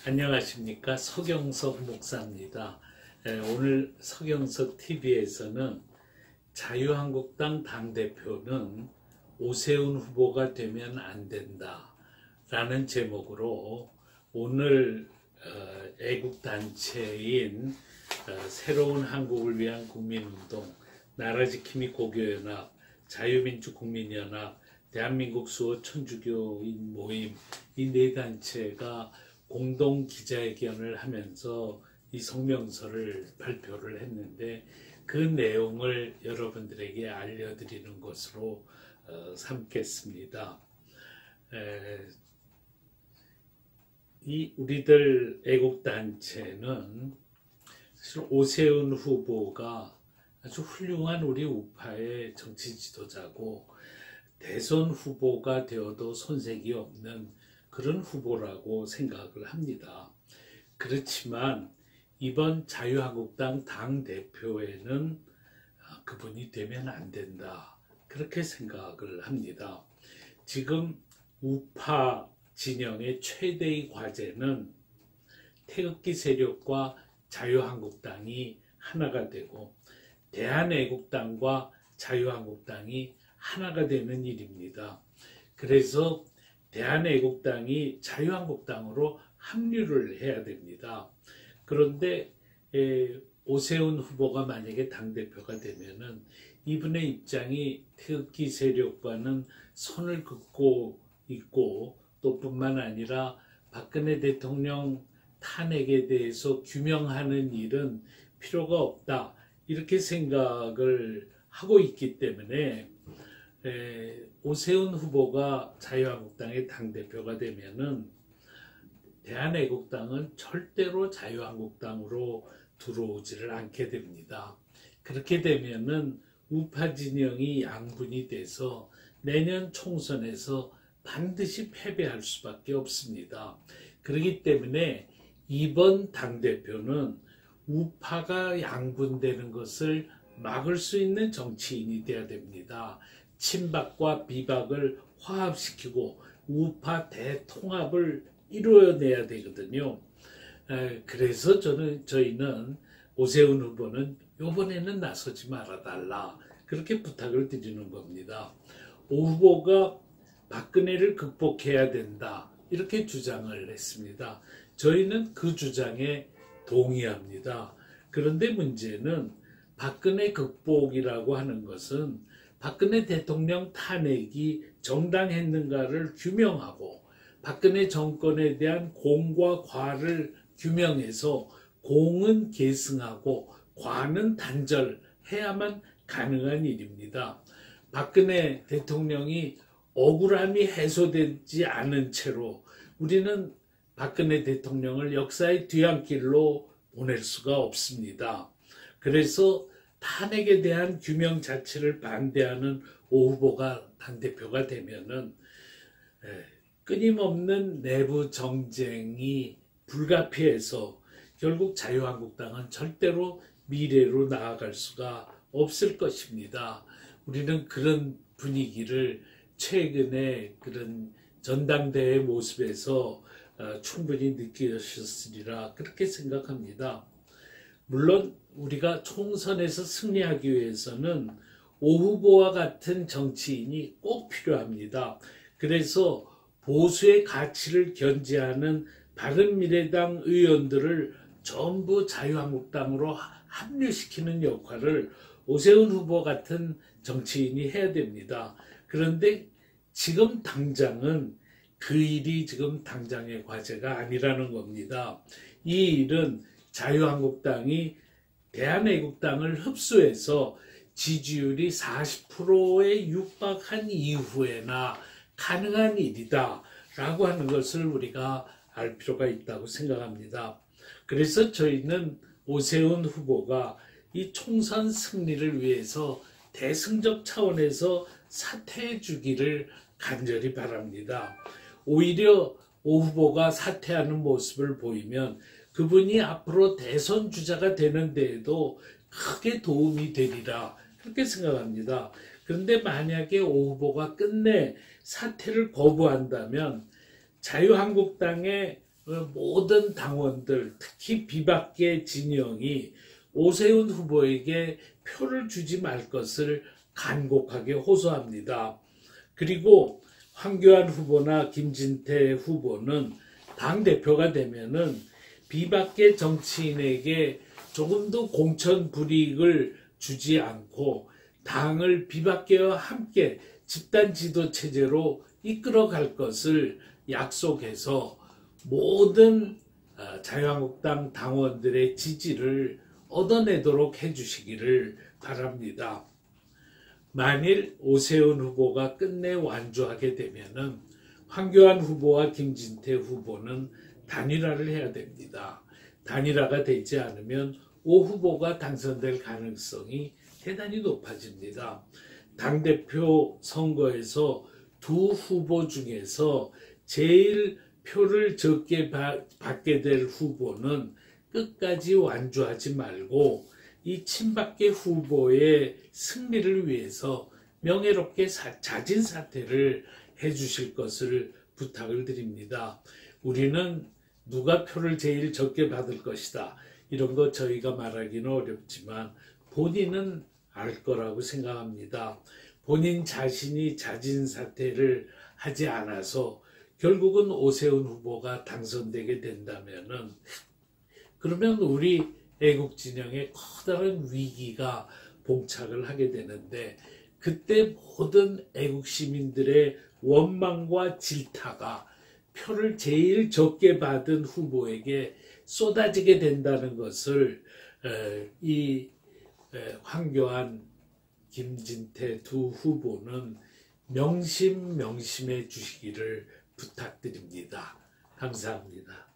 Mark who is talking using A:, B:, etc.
A: 안녕하십니까. 서경석 목사입니다. 오늘 서경석 TV에서는 자유한국당 당대표는 오세훈 후보가 되면 안 된다 라는 제목으로 오늘 애국단체인 새로운 한국을 위한 국민운동, 나라지킴이 고교연합, 자유민주국민연합, 대한민국 수호 천주교인 모임, 이 네 단체가 공동 기자회견을 하면서 이 성명서를 발표를 했는데, 그 내용을 여러분들에게 알려드리는 것으로 삼겠습니다. 이 우리들 애국단체는 사실 오세훈 후보가 아주 훌륭한 우리 우파의 정치 지도자고 대선 후보가 되어도 손색이 없는 그런 후보라고 생각을 합니다. 그렇지만 이번 자유한국당 당대표에는 그분이 되면 안 된다, 그렇게 생각을 합니다. 지금 우파 진영의 최대의 과제는 태극기 세력과 자유한국당이 하나가 되고 대한애국당과 자유한국당이 하나가 되는 일입니다. 그래서 대한애국당이 자유한국당으로 합류를 해야 됩니다. 그런데 오세훈 후보가 만약에 당대표가 되면은 이분의 입장이 태극기 세력과는 선을 긋고 있고, 또 뿐만 아니라 박근혜 대통령 탄핵에 대해서 규명하는 일은 필요가 없다, 이렇게 생각을 하고 있기 때문에 오세훈 후보가 자유한국당의 당대표가 되면은 대한애국당은 절대로 자유한국당으로 들어오지를 않게 됩니다. 그렇게 되면은 우파 진영이 양분이 돼서 내년 총선에서 반드시 패배할 수밖에 없습니다. 그렇기 때문에 이번 당대표는 우파가 양분되는 것을 막을 수 있는 정치인이 되어야 됩니다. 친박과 비박을 화합시키고 우파 대통합을 이루어내야 되거든요. 그래서 저희는 오세훈 후보는 이번에는 나서지 말아달라, 그렇게 부탁을 드리는 겁니다. 오 후보가 박근혜를 극복해야 된다, 이렇게 주장을 했습니다. 저희는 그 주장에 동의합니다. 그런데 문제는 박근혜 극복이라고 하는 것은 박근혜 대통령 탄핵이 정당했는가를 규명하고 박근혜 정권에 대한 공과 과를 규명해서 공은 계승하고 과는 단절해야만 가능한 일입니다. 박근혜 대통령이 억울함이 해소되지 않은 채로 우리는 박근혜 대통령을 역사의 뒤안길로 보낼 수가 없습니다. 그래서 탄핵에 대한 규명 자체를 반대하는 오 후보가 당대표가 되면은 끊임없는 내부 정쟁이 불가피해서 결국 자유한국당은 절대로 미래로 나아갈 수가 없을 것입니다. 우리는 그런 분위기를 최근에 그런 전당대회 모습에서 충분히 느끼셨으리라, 그렇게 생각합니다. 물론 우리가 총선에서 승리하기 위해서는 오 후보와 같은 정치인이 꼭 필요합니다. 그래서 보수의 가치를 견지하는 바른미래당 의원들을 전부 자유한국당으로 합류시키는 역할을 오세훈 후보 같은 정치인이 해야 됩니다. 그런데 지금 당장은 그 일이 지금 당장의 과제가 아니라는 겁니다. 이 일은 자유한국당이 대한애국당을 흡수해서 지지율이 40%에 육박한 이후에나 가능한 일이다 라고 하는 것을 우리가 알 필요가 있다고 생각합니다. 그래서 저희는 오세훈 후보가 이 총선 승리를 위해서 대승적 차원에서 사퇴해 주기를 간절히 바랍니다. 오히려 오 후보가 사퇴하는 모습을 보이면 그분이 앞으로 대선 주자가 되는 데에도 크게 도움이 되리라, 그렇게 생각합니다. 그런데 만약에 오 후보가 끝내 사퇴를 거부한다면 자유한국당의 모든 당원들, 특히 비박계 진영이 오세훈 후보에게 표를 주지 말 것을 간곡하게 호소합니다. 그리고 황교안 후보나 김진태 후보는 당대표가 되면은 비박계 정치인에게 조금도 공천 불이익을 주지 않고 당을 비박계와 함께 집단 지도 체제로 이끌어갈 것을 약속해서 모든 자유한국당 당원들의 지지를 얻어내도록 해주시기를 바랍니다. 만일 오세훈 후보가 끝내 완주하게 되면은 황교안 후보와 김진태 후보는 단일화를 해야 됩니다. 단일화가 되지 않으면 오 후보가 당선될 가능성이 대단히 높아집니다. 당대표 선거에서 두 후보 중에서 제일 표를 적게 받게 될 후보는 끝까지 완주하지 말고 이 친박계 후보의 승리를 위해서 명예롭게 자진 사퇴를 해주실 것을 부탁을 드립니다. 우리는 누가 표를 제일 적게 받을 것이다, 이런 거 저희가 말하기는 어렵지만 본인은 알 거라고 생각합니다. 본인 자신이 자진 사퇴를 하지 않아서 결국은 오세훈 후보가 당선되게 된다면은, 그러면 우리 애국 진영에 커다란 위기가 봉착을 하게 되는데, 그때 모든 애국 시민들의 원망과 질타가 표를 제일 적게 받은 후보에게 쏟아지게 된다는 것을 이 황교안, 김진태 두 후보는 명심해 주시기를 부탁드립니다. 감사합니다.